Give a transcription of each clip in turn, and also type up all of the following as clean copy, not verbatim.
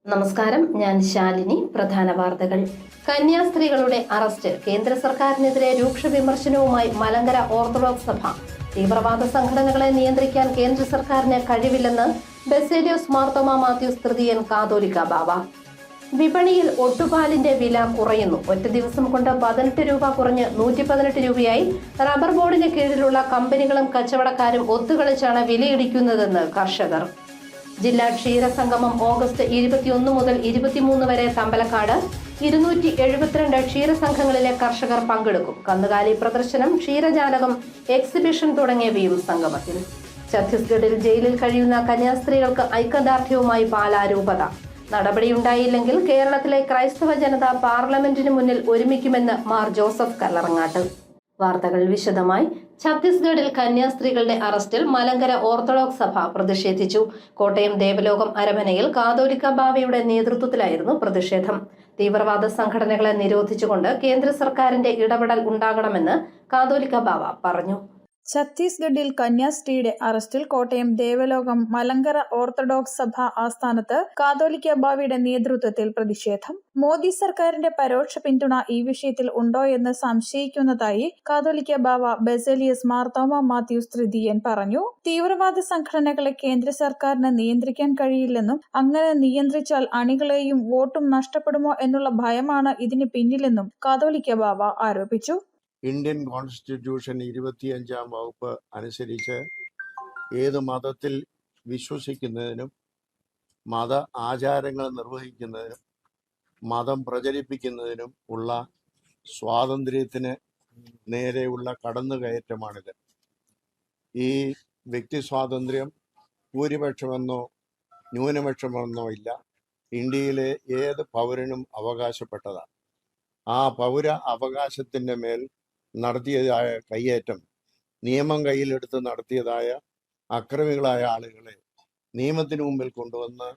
നമസ്കാരം, ഞാൻ ശാലിനി. പ്രധാന വാർത്തകൾ. കന്യാസ്ത്രീകളുടെ അറസ്റ്റ്. കേന്ദ്ര സർക്കാരിനെതിരെ രൂക്ഷ വിമർശനവുമായി മലങ്കര ഓർത്തഡോക്സ് സഭ. തീവ്രവാദ സംഘടനകളെ നിയന്ത്രിക്കാൻ കേന്ദ്ര സർക്കാരിന് കഴിവില്ലെന്ന് ബസേലിയോസ് മാർത്തോമാ മാത്യൂസ് തൃതീയൻ കാതോലിക്ക ബാവ. വിപണിയിൽ ഒട്ടുപാലിന്റെ വില കുറയുന്നു. ഒറ്റ ദിവസം കൊണ്ട് 18 രൂപ കുറഞ്ഞ് 118 രൂപയായി. റബ്ബർ ബോർഡിന് കീഴിലുള്ള കമ്പനികളും കച്ചവടക്കാരും ഒത്തുകളിച്ചാണ് വിലയിടിക്കുന്നതെന്ന് കർഷകർ. ജില്ലാ ക്ഷീരസംഗമം ഓഗസ്റ്റ് 21 മുതൽ 23 വരെ തമ്പലക്കാട്. 272 ക്ഷീരസംഘങ്ങളിലെ കർഷകർ പങ്കെടുക്കും. കന്നുകാലി പ്രദർശനം, ക്ഷീരജാലകം, എക്സിബിഷൻ തുടങ്ങിയവയും സംഗമത്തിൽ. ഛത്തീസ്ഗഡിൽ ജയിലിൽ കഴിയുന്ന കന്യാസ്ത്രീകൾക്ക് ഐക്യദാർഢ്യവുമായി പാലാ രൂപത. നടപടിയുണ്ടായില്ലെങ്കിൽ കേരളത്തിലെ ക്രൈസ്തവ ജനത പാർലമെന്റിന് മുന്നിൽ ഒരുമിക്കുമെന്ന് മാർ ജോസഫ് കല്ലറങ്ങാട്ട്. വാർത്തകൾ വിശദമായി. ഛത്തീസ്ഗഡിൽ കന്യാസ്ത്രീകളുടെ അറസ്റ്റിൽ മലങ്കര ഓർത്തഡോക്സ് സഭ പ്രതിഷേധിച്ചു. കോട്ടയം ദേവലോകം അരമനയിൽ കാതോലിക്ക ബാവയുടെ നേതൃത്വത്തിലായിരുന്നു പ്രതിഷേധം. തീവ്രവാദ സംഘടനകളെ നിരോധിച്ചുകൊണ്ട് കേന്ദ്ര സർക്കാരിന്റെ ഇടപെടൽ ഉണ്ടാകണമെന്ന് കാതോലിക്ക ബാവ പറഞ്ഞു. ഛത്തീസ്ഗഡിൽ കന്യാസ്ത്രീയുടെ അറസ്റ്റിൽ കോട്ടയം ദേവലോകം മലങ്കര ഓർത്തഡോക്സ് സഭ ആസ്ഥാനത്ത് കാതോലിക്ക ബാവയുടെ നേതൃത്വത്തിൽ പ്രതിഷേധം. മോദി സർക്കാരിന്റെ പരോക്ഷ പിന്തുണ ഈ വിഷയത്തിൽ ഉണ്ടോ എന്ന് സംശയിക്കുന്നതായി കാതോലിക്ക ബാവ ബസേലിയോസ് മാർത്തോമാ മാത്യൂസ് തൃതീയൻ പറഞ്ഞു. തീവ്രവാദ സംഘടനകളെ കേന്ദ്ര സർക്കാരിന് നിയന്ത്രിക്കാൻ കഴിയില്ലെന്നും അങ്ങനെ നിയന്ത്രിച്ചാൽ അണികളെയും വോട്ടും നഷ്ടപ്പെടുമോ എന്നുള്ള ഭയമാണ് ഇതിന് പിന്നിലെന്നും കാതോലിക്ക ബാവ ആരോപിച്ചു. ഇന്ത്യൻ കോൺസ്റ്റിറ്റ്യൂഷൻ 25-ാം വകുപ്പ് അനുസരിച്ച് ഏത് മതത്തിൽ വിശ്വസിക്കുന്നതിനും മത ആചാരങ്ങൾ നിർവഹിക്കുന്നതിനും മതം പ്രചരിപ്പിക്കുന്നതിനും ഉള്ള സ്വാതന്ത്ര്യത്തിന് നേരെയുള്ള കടന്നുകയറ്റമാണിത്. ഈ വ്യക്തി സ്വാതന്ത്ര്യം ഭൂരിപക്ഷമെന്നോ ന്യൂനപക്ഷമെന്നോ ഇല്ല. ഇന്ത്യയിലെ ഏത് പൗരനും അവകാശപ്പെട്ടതാണ്. ആ പൗര അവകാശത്തിൻ്റെ മേൽ നടത്തിയതായ കയ്യേറ്റം, നിയമം കയ്യിലെടുത്ത് നടത്തിയതായ അക്രമികളായ ആളുകളെ നിയമത്തിന് മുമ്പിൽ കൊണ്ടുവന്ന്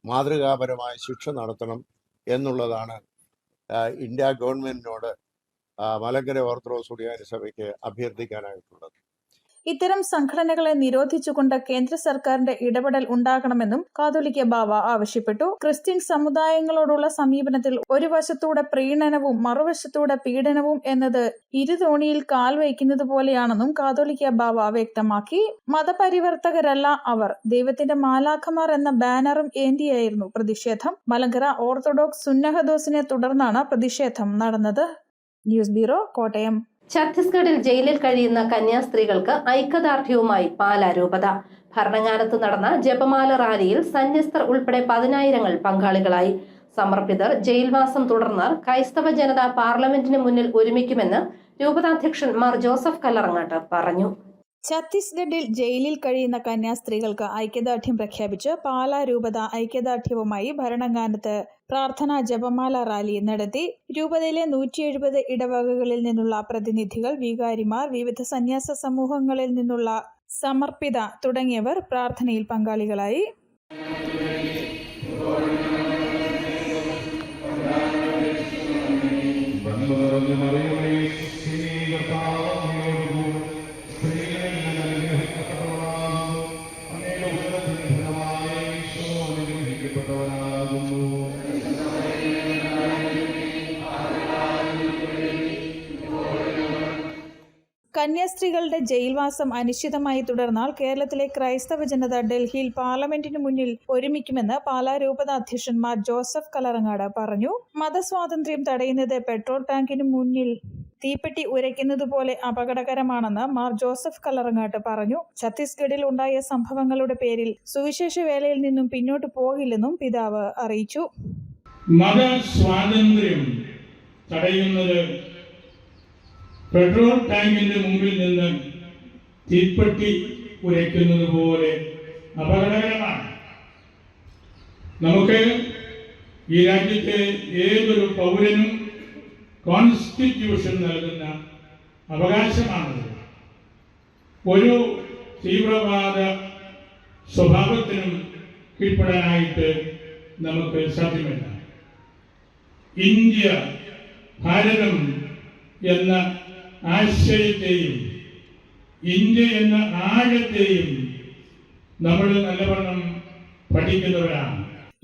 മാതൃകാപരമായ ശിക്ഷ നടത്തണം എന്നുള്ളതാണ് ഇന്ത്യ ഗവൺമെന്റിനോട് മലങ്കര ഓർത്തഡോക്സ് സുറിയാനി സഭയ്ക്ക് അഭ്യർത്ഥിക്കാനായിട്ടുള്ളത്. ഇത്തരം സംഘടനകളെ നിരോധിച്ചുകൊണ്ട് കേന്ദ്ര സർക്കാരിന്റെ ഇടപെടൽ ഉണ്ടാകണമെന്നും കാതോലിക്ക ബാവ ആവശ്യപ്പെട്ടു. ക്രിസ്ത്യൻ സമുദായങ്ങളോടുള്ള സമീപനത്തിൽ ഒരു വശത്തൂടെ പ്രീണനവും മറുവശത്തൂടെ പീഡനവും എന്നത് ഇരുതോണിയിൽ കാൽ വയ്ക്കുന്നത് പോലെയാണെന്നും കാതോലിക്ക ബാവ വ്യക്തമാക്കി. മതപരിവർത്തകരല്ല അവർ, ദൈവത്തിന്റെ മാലാഖമാർ എന്ന ബാനറും ഏന്തിയായിരുന്നു പ്രതിഷേധം. മലങ്കര ഓർത്തഡോക്സ് സുന്നഹദോസിനെ തുടർന്നാണ് പ്രതിഷേധം നടന്നത്. News bureau, Kottayam. ഛത്തീസ്ഗഡിൽ ജയിലിൽ കഴിയുന്ന കന്യാസ്ത്രീകൾക്ക് ഐക്യദാർഢ്യവുമായി പാലാ രൂപത. ഭരണങ്ങാനത്ത് നടന്ന ജപമാല റാലിയിൽ സന്യസ്തർ ഉൾപ്പെടെ 10,000 പങ്കാളികളായി. സമർപ്പിതർ ജയിൽവാസം തുടർന്നാൽ ക്രൈസ്തവ ജനത പാർലമെന്റിന് മുന്നിൽ ഒരുമിക്കുമെന്ന് രൂപതാധ്യക്ഷൻ മാർ ജോസഫ് കല്ലറങ്ങാട്ട് പറഞ്ഞു. ഛത്തീസ്ഗഡിൽ ജയിലിൽ കഴിയുന്ന കന്യാസ്ത്രീകൾക്ക് ഐക്യദാർഢ്യം പ്രഖ്യാപിച്ച് പാലാ രൂപത ഐക്യദാർഢ്യവുമായി ഭരണങ്ങാനത്ത് പ്രാർത്ഥനാ ജപമാല റാലി നടത്തി. രൂപതയിലെ 170 ഇടവകകളിൽ നിന്നുള്ള പ്രതിനിധികൾ, വികാരിമാർ, വിവിധ സന്യാസ സമൂഹങ്ങളിൽ നിന്നുള്ള സമർപ്പിത തുടങ്ങിയവർ പ്രാർത്ഥനയിൽ പങ്കാളികളായി. കന്യാസ്ത്രീകളുടെ ജയിൽവാസം അനിശ്ചിതമായി തുടർന്നാൽ കേരളത്തിലെ ക്രൈസ്തവ ജനത ഡൽഹിയിൽ പാർലമെന്റിന് മുന്നിൽ ഒരുമിക്കുമെന്ന് പാലാ രൂപത അധ്യക്ഷൻ മാർ ജോസഫ് കല്ലറങ്ങാട് പറഞ്ഞു. മതസ്വാതന്ത്ര്യം തടയുന്നത് പെട്രോൾ ടാങ്കിന് മുന്നിൽ തീപ്പെട്ടി ഉരയ്ക്കുന്നത് പോലെ അപകടകരമാണെന്ന് മാർ ജോസഫ് കല്ലറങ്ങാട്ട് പറഞ്ഞു. ഛത്തീസ്ഗഡിൽ ഉണ്ടായ സംഭവങ്ങളുടെ പേരിൽ സുവിശേഷ വേലയിൽ നിന്നും പിന്നോട്ട് പോകില്ലെന്നും പിതാവ് അറിയിച്ചു. മതസ്വാതന്ത്ര്യം തടയുന്നത് പെട്രോൾ ടാങ്കിന്റെ മുമ്പിൽ നിന്ന് തീപ്പെട്ടി ഉരയ്ക്കുന്നത് പോലെ അപകടകരമാണ്. നമുക്ക് ഈ രാജ്യത്തെ ഏതൊരു പൗരനും കോൺസ്റ്റിറ്റ്യൂഷൻ നൽകുന്ന അവകാശമാണത്. ഒരു തീവ്രവാദ സ്വഭാവത്തിനും കീഴ്പ്പെടാനായിട്ട് നമുക്ക് സാധ്യമല്ല. ഇന്ത്യ, ഭാരതം എന്ന ആശയത്തെയും ഇന്ത്യ എന്ന ആഴത്തെയും നമ്മൾ നല്ലവണ്ണം പഠിക്കുന്നവരാണ്.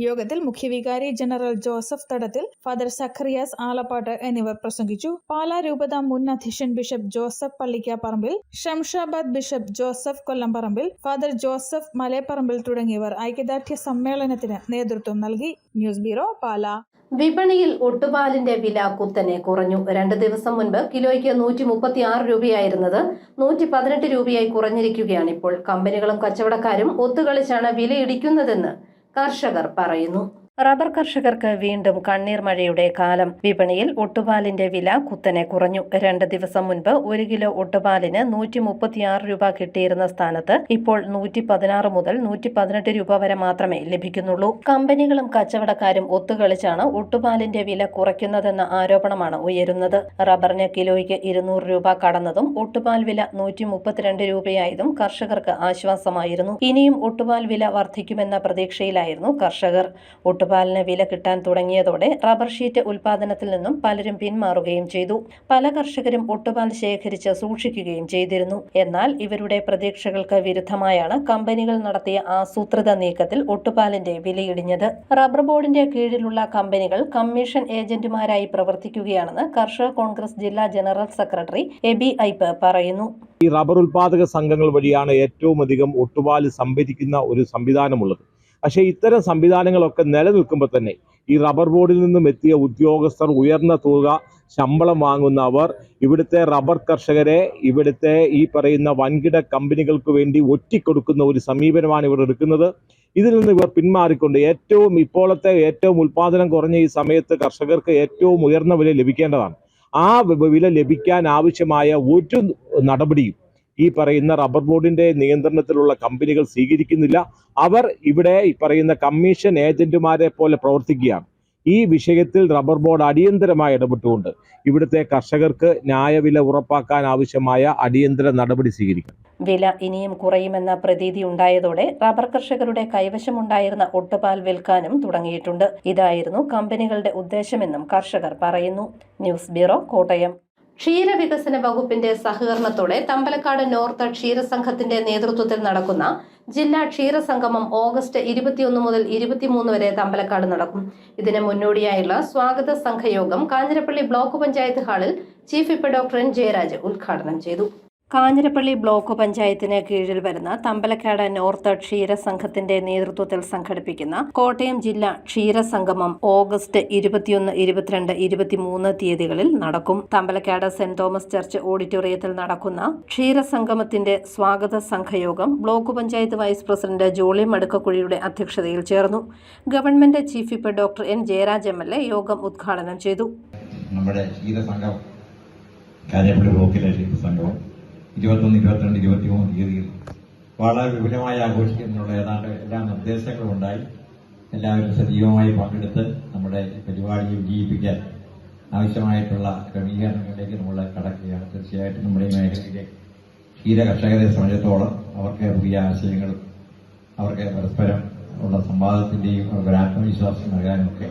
യോഗത്തിൽ മുഖ്യവികാരി ജനറൽ ജോസഫ് തടത്തിൽ, ഫാദർ സഖറിയാസ് ആലപ്പാട്ട് എന്നിവർ പ്രസംഗിച്ചു. പാലാ രൂപത മുൻ അധ്യക്ഷൻ bishop Joseph Pallikkaparambil, Shamshabad bishop Joseph Kollamparambil, father Joseph Maleparambil തുടങ്ങിയവർ ഐക്യദാർഢ്യ സമ്മേളനത്തിന് നേതൃത്വം നൽകി. News bureau, Pala. വിപണിയിൽ ഒട്ടുപാലിന്റെ വില കുത്തനെ കുറഞ്ഞു. 2 ദിവസം മുൻപ് കിലോയ്ക്ക് 136 രൂപയായിരുന്നത് 118 രൂപയായി കുറഞ്ഞിരിക്കുകയാണ് ഇപ്പോൾ. കമ്പനികളും കച്ചവടക്കാരും ഒത്തുകളിച്ചാണ് വില ഇടിക്കുന്നതെന്ന് കർഷകർ പറയുന്നു. റബ്ബർ കർഷകർക്ക് വീണ്ടും കണ്ണീർ മഴയുടെ കാലം. വിപണിയിൽ ഒട്ടുപാലിന്റെ വില കുത്തനെ കുറഞ്ഞു. 2 ദിവസം മുൻപ് 1 കിലോ ഒട്ടുപാലിന് 136 രൂപ കിട്ടിയിരുന്ന സ്ഥാനത്ത് ഇപ്പോൾ 116 മുതൽ 118 രൂപ വരെ മാത്രമേ ലഭിക്കുന്നുള്ളൂ. കമ്പനികളും കച്ചവടക്കാരും ഒത്തുകളിച്ചാണ് ഒട്ടുപാലിന്റെ വില കുറയ്ക്കുന്നതെന്ന ആരോപണമാണ് ഉയരുന്നത്. റബ്ബറിന് കിലോയ്ക്ക് 200 രൂപ കടന്നതും ഒട്ടുപാൽ വില 132 രൂപയായതും കർഷകർക്ക് ആശ്വാസമായിരുന്നു. ഇനിയും ഒട്ടുപാൽ വില വർദ്ധിക്കുമെന്ന പ്രതീക്ഷയിലായിരുന്നു കർഷകർ. ഒട്ടുപാലിന് വില കിട്ടാൻ തുടങ്ങിയതോടെ റബ്ബർ ഷീറ്റ് ഉൽപാദനത്തിൽ നിന്നും പലരും പിന്മാറുകയും ചെയ്തു. പല കർഷകരും ഒട്ടുപാൽ ശേഖരിച്ച് സൂക്ഷിക്കുകയും ചെയ്തിരുന്നു. എന്നാൽ ഇവരുടെ പ്രതീക്ഷകൾക്ക് വിരുദ്ധമായാണ് കമ്പനികൾ നടത്തിയ ആസൂത്രിത നീക്കത്തിൽ ഒട്ടുപാലിന്റെ വിലയിടിഞ്ഞത്. റബ്ബർ ബോർഡിന്റെ കീഴിലുള്ള കമ്പനികൾ കമ്മീഷൻ ഏജന്റുമാരായി പ്രവർത്തിക്കുകയാണെന്ന് കർഷക കോൺഗ്രസ് ജില്ലാ ജനറൽ സെക്രട്ടറി എബി ഐപ്പ് പറയുന്നു. ഈ റബ്ബർ ഉൽപാദക സംഘങ്ങൾ വഴിയാണ് ഏറ്റവും അധികം ഒട്ടുപാൽ സംഭരിക്കുന്ന ഒരു സംവിധാനമുള്ളത്. പക്ഷേ ഇത്തരം സംവിധാനങ്ങളൊക്കെ നിലനിൽക്കുമ്പോൾ തന്നെ ഈ റബ്ബർ ബോർഡിൽ നിന്നും എത്തിയ ഉദ്യോഗസ്ഥർ ഉയർന്ന തുക ശമ്പളം വാങ്ങുന്നവർ ഇവിടുത്തെ റബ്ബർ കർഷകരെ ഇവിടുത്തെ ഈ പറയുന്ന വൻകിട കമ്പനികൾക്ക് വേണ്ടി ഒറ്റിക്കൊടുക്കുന്ന ഒരു സമീപനമാണ് ഇവർ എടുക്കുന്നത്. ഇതിൽ നിന്ന് ഇവർ പിന്മാറിക്കൊണ്ട് ഇപ്പോഴത്തെ ഏറ്റവും ഉൽപാദനം കുറഞ്ഞ ഈ സമയത്ത് കർഷകർക്ക് ഏറ്റവും ഉയർന്ന വില ലഭിക്കേണ്ടതാണ്. ആ വില ലഭിക്കാൻ ആവശ്യമായ ഒരു നടപടിയും ഈ പറയുന്ന റബ്ബർ ബോർഡിന്റെ നിയന്ത്രണത്തിലുള്ള കമ്പനികൾ സ്വീകരിക്കുന്നില്ല. അവർ ഇവിടെ ഈ പറയുന്ന കമ്മീഷൻ ഏജന്റുമാരെ പോലെ പ്രവർത്തിക്കുകയാണ്. ഈ വിഷയത്തിൽ റബ്ബർ ബോർഡ് അടിയന്തരമായി ഇടപെട്ടുകൊണ്ട് ഇവിടുത്തെ കർഷകർക്ക് ന്യായവില ഉറപ്പാക്കാൻ ആവശ്യമായ അടിയന്തര നടപടി സ്വീകരിക്കണം. വില ഇനിയും കുറയുമെന്ന പ്രതീതി ഉണ്ടായതോടെ റബ്ബർ കർഷകരുടെ കൈവശമുണ്ടായിരുന്ന ഒട്ടുപാൽ വിൽക്കാനും തുടങ്ങിയിട്ടുണ്ട്. ഇതായിരുന്നു കമ്പനികളുടെ ഉദ്ദേശമെന്നും കർഷകർ പറയുന്നു. News bureau, Kottayam. ക്ഷീരവികസന വകുപ്പിന്റെ സഹകരണത്തോടെ തമ്പലക്കാട് നോർത്ത് ക്ഷീരസംഘത്തിന്റെ നേതൃത്വത്തിൽ നടക്കുന്ന ജില്ലാ ക്ഷീരസംഗമം ഓഗസ്റ്റ് 21 മുതൽ 23 വരെ തമ്പലക്കാട് നടക്കും. ഇതിന് മുന്നോടിയായുള്ള സ്വാഗത സംഘയോഗം കാഞ്ഞിരപ്പള്ളി ബ്ലോക്ക് പഞ്ചായത്ത് ഹാളിൽ chief whip doctor N Jayaraj ഉദ്ഘാടനം ചെയ്തു. കാഞ്ഞിരപ്പള്ളി ബ്ലോക്ക് പഞ്ചായത്തിന് കീഴിൽ വരുന്ന തമ്പലക്കാട് നോർത്ത് ക്ഷീരസംഘത്തിന്റെ നേതൃത്വത്തിൽ സംഘടിപ്പിക്കുന്ന കോട്ടയം ജില്ലാ ക്ഷീരസംഗമം ഓഗസ്റ്റ് 21, 22, 23 തീയതികളിൽ നടക്കും. തമ്പലക്കാട് സെന്റ് തോമസ് ചർച്ച് ഓഡിറ്റോറിയത്തിൽ നടക്കുന്ന ക്ഷീരസംഗമത്തിന്റെ സ്വാഗത സംഘയോഗം block panchayat vice president Jolly മടുക്കക്കുഴിയുടെ അധ്യക്ഷതയിൽ ചേർന്നു. Government chief whip doctor N Jayaraj MLA യോഗം ഉദ്ഘാടനം ചെയ്തു. നമ്മുടെ ക്ഷീരസംഘം കാഞ്ഞിരപ്പള്ളി ബ്ലോക്കിലെ ക്ഷീരസംഘം 21, 22, 23 തീയതിയിൽ വളരെ വിപുലമായി ആഘോഷിക്കുന്നതിനുള്ള ഏതാണ്ട് എല്ലാ നിർദ്ദേശങ്ങളും ഉണ്ടായി. എല്ലാവരും സജീവമായി പങ്കെടുത്ത് നമ്മുടെ പരിപാടിയെ വിജയിപ്പിക്കാൻ ആവശ്യമായിട്ടുള്ള ക്രമീകരണങ്ങളിലേക്ക് നമ്മൾ കടക്കുകയാണ്. തീർച്ചയായിട്ടും നമ്മുടെ ഈ മേഖലയിലെ ക്ഷീര കർഷകരെ സംബന്ധിച്ചിടത്തോളം അവർക്ക് പുതിയ ആശയങ്ങളും അവർക്ക് പരസ്പരം ഉള്ള സംവാദത്തിന്റെയും അവർക്ക് ആത്മവിശ്വാസം നൽകാനുമൊക്കെ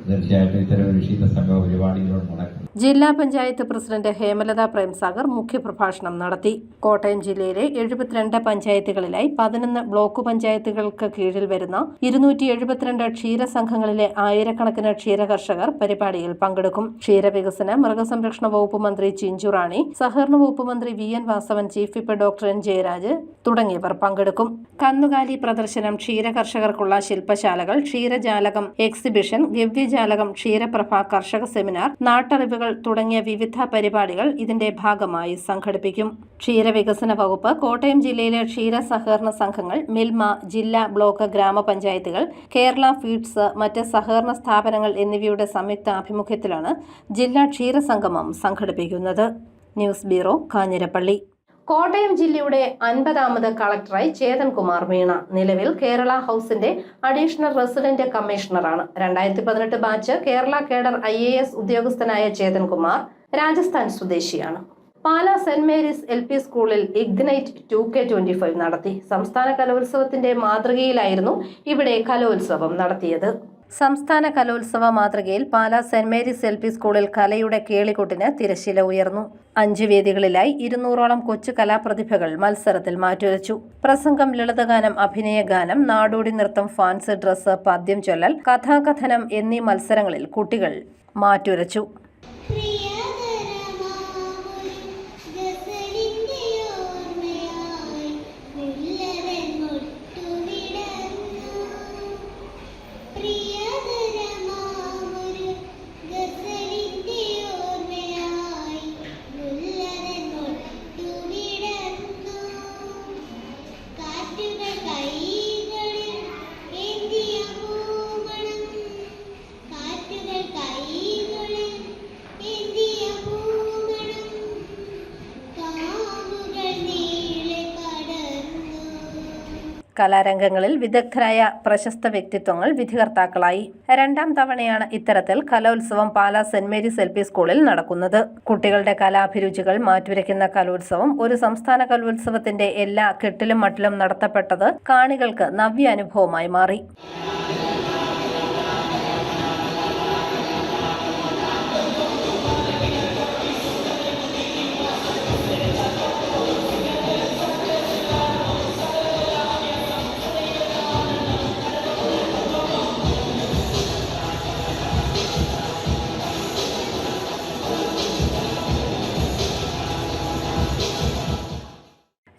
തീർച്ചയായിട്ടും ഇത്തരം ഒരു ക്ഷീരസംഘ പരിപാടികളോട് നടക്കും. ജില്ലാ പഞ്ചായത്ത് പ്രസിഡന്റ് ഹേമലത പ്രേംസാഗർ മുഖ്യപ്രഭാഷണം നടത്തി. കോട്ടയം ജില്ലയിലെ 72 പഞ്ചായത്തുകളിലായി 11 ബ്ലോക്ക് പഞ്ചായത്തുകൾക്ക് കീഴിൽ വരുന്ന 272 ക്ഷീരസംഘങ്ങളിലെ ആയിരക്കണക്കിന് ക്ഷീരകർഷകർ പരിപാടിയിൽ പങ്കെടുക്കും. ക്ഷീരവികസന മൃഗസംരക്ഷണ വകുപ്പ് മന്ത്രി ചിഞ്ചു റാണി, സഹകരണ വകുപ്പ് മന്ത്രി VN Vasavan, chief whip doctor N Jayaraj തുടങ്ങിയവർ പങ്കെടുക്കും. കന്നുകാലി പ്രദർശനം, ക്ഷീരകർഷകർക്കുള്ള ശില്പശാലകൾ, ക്ഷീരജാലകം എക്സിബിഷൻ, ഗവ്യജാലകം, ക്ഷീരപ്രഭ, കർഷക സെമിനാർ, നാട്ടറിവുകൾ തുടങ്ങിയ വിവിധ പരിപാടികൾ ഇതിന്റെ ഭാഗമായി സംഘടിപ്പിക്കും. ക്ഷീരവികസന വകുപ്പ്, കോട്ടയം ജില്ലയിലെ ക്ഷീര സഹകരണ സംഘങ്ങൾ, മിൽമ, ജില്ലാ, ബ്ലോക്ക്, ഗ്രാമപഞ്ചായത്തുകൾ, കേരള ഫീഡ്സ്, മറ്റ് സഹകരണ സ്ഥാപനങ്ങൾ എന്നിവയുടെ സംയുക്ത ആഭിമുഖ്യത്തിലാണ് ജില്ലാ ക്ഷീരസംഗമം സംഘടിപ്പിക്കുന്നത്. News bureau, Kanjirappally. കോട്ടയം ജില്ലയുടെ 50ാമത് കളക്ടറായി ചേതൻ കുമാർ മീണ. നിലവിൽ കേരള ഹൌസിന്റെ അഡീഷണൽ റെസിഡന്റ് കമ്മീഷണറാണ്. 2018 ബാച്ച് കേരള കേഡർ IAS ഉദ്യോഗസ്ഥനായ ചേതൻ കുമാർ രാജസ്ഥാൻ സ്വദേശിയാണ്. പാലാ സെന്റ് മേരീസ് LP സ്കൂളിൽ ഇഗ്നൈറ്റ് 2K25 നടത്തി. സംസ്ഥാന കലോത്സവത്തിന്റെ മാതൃകയിലായിരുന്നു ഇവിടെ കലോത്സവം നടത്തിയത്. സംസ്ഥാന കലോത്സവ മാതൃകയിൽ പാലാ സെന്റ് മേരീസ് LP സ്കൂളിൽ കലയുടെ കേളികൊട്ടിന് തിരശ്ശീല ഉയർന്നു. 5 വേദികളിലായി 200ഓളം കൊച്ചു കലാപ്രതിഭകൾ മത്സരത്തിൽ മാറ്റുരച്ചു. പ്രസംഗം, ലളിതഗാനം, അഭിനയഗാനം, നാടോടി നൃത്തം, ഫാൻസി ഡ്രസ്സ്, പദ്യം ചൊല്ലൽ, കഥാകഥനം എന്നീ മത്സരങ്ങളിൽ കുട്ടികൾ മാറ്റുരച്ചു. കലാരംഗങ്ങളിൽ വിദഗ്ധരായ പ്രശസ്ത വ്യക്തിത്വങ്ങൾ വിധികർത്താക്കളായി. 2ാം തവണയാണ് ഇത്തരത്തിൽ കലോത്സവം പാലാ സെന്റ് മേരീസ് LP സ്കൂളിൽ നടക്കുന്നത്. കുട്ടികളുടെ കലാഭിരുചികൾ മാറ്റുരയ്ക്കുന്ന കലോത്സവം ഒരു സംസ്ഥാന കലോത്സവത്തിന്റെ എല്ലാ കെട്ടിലും മട്ടിലും നടത്തപ്പെട്ടത് കാണികൾക്ക് നവ്യ അനുഭവമായി മാറി.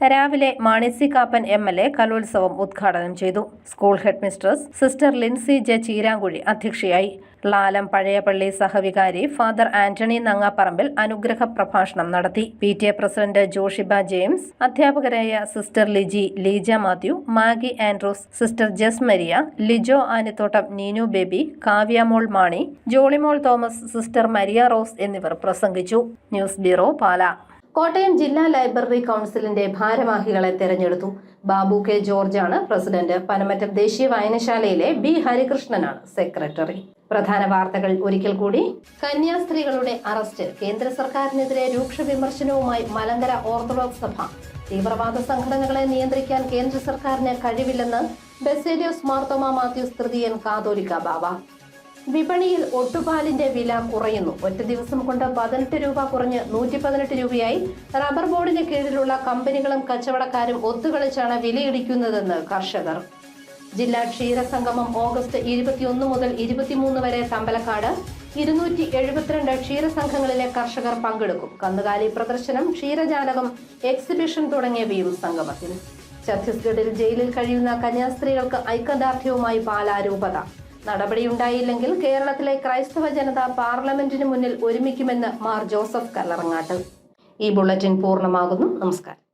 രാവിലെ മാണി സി കാപ്പൻ MLA കലോത്സവം ഉദ്ഘാടനം ചെയ്തു. School headmistress sister Lincy J Cheeramkuzhi അധ്യക്ഷയായി. ലാലം പഴയപള്ളി സഹവികാരി ഫാദർ ആന്റണി നങ്ങാപ്പറമ്പിൽ അനുഗ്രഹ പ്രഭാഷണം നടത്തി. PTA പ്രസിഡന്റ് ജോഷിബ ജെയിംസ്, അധ്യാപകരായ sister Liji, Leeja Mathew, Maggie Andrews, sister Jes Maria, Lijo Anithottam, Neenu Baby, Kavyamol Mani, Jollymol Thomas, sister Maria Rose എന്നിവർ പ്രസംഗിച്ചു. News bureau, Pala. കോട്ടയം ജില്ലാ ലൈബ്രറി കൗൺസിലിന്റെ ഭാരവാഹികളെ തെരഞ്ഞെടുത്തു. ബാബു കെ ജോർജാണ് പ്രസിഡന്റ്. പനമറ്റം ദേശീയ വായനശാലയിലെ B ഹരികൃഷ്ണനാണ് സെക്രട്ടറി. പ്രധാന വാർത്തകൾ ഒരിക്കൽ കൂടി. കന്യാസ്ത്രീകളുടെ അറസ്റ്റ്. കേന്ദ്ര സർക്കാരിനെതിരെ രൂക്ഷ വിമർശനവുമായി മലങ്കര ഓർത്തഡോക്സ് സഭ. തീവ്രവാദ സംഘടനകളെ നിയന്ത്രിക്കാൻ കേന്ദ്ര സർക്കാരിന് കഴിവില്ലെന്ന് ബസേലിയോസ് മാർത്തോമാ മാത്യൂസ് തൃതീയൻ കാതോലിക്ക ബാവ. വിപണിയിൽ ഒട്ടുപാലിന്റെ വില കുറയുന്നു. ഒറ്റ ദിവസം കൊണ്ട് 18 രൂപ കുറഞ്ഞ് 118 രൂപയായി. റബ്ബർ ബോർഡിന് കീഴിലുള്ള കമ്പനികളും കച്ചവടക്കാരും ഒത്തുകളിച്ചാണ് വിലയിടിക്കുന്നതെന്ന് കർഷകർ. ജില്ലാ ക്ഷീരസംഗമം ഓഗസ്റ്റ് 21 മുതൽ 23 വരെ തമ്പലക്കാട്. 272 ക്ഷീരസംഘങ്ങളിലെ കർഷകർ പങ്കെടുക്കും. കന്നുകാലി പ്രദർശനം, ക്ഷീരജാലകം, എക്സിബിഷൻ തുടങ്ങിയവയും സംഗമത്തിൽ. ഛത്തീസ്ഗഡിൽ ജയിലിൽ കഴിയുന്ന കന്യാസ്ത്രീകൾക്ക് ഐക്യദാർഢ്യവുമായി പാലാ രൂപത. നടപടിയുണ്ടായില്ലെങ്കിൽ കേരളത്തിലെ ക്രൈസ്തവ ജനത പാർലമെന്റിന് മുന്നിൽ ഒരുമിക്കുമെന്ന് മാർ ജോസഫ് കല്ലറങ്ങാട്ട്. ഈ ബുള്ളറ്റിൻ പൂർണ്ണമാകുന്നു. നമസ്കാരം.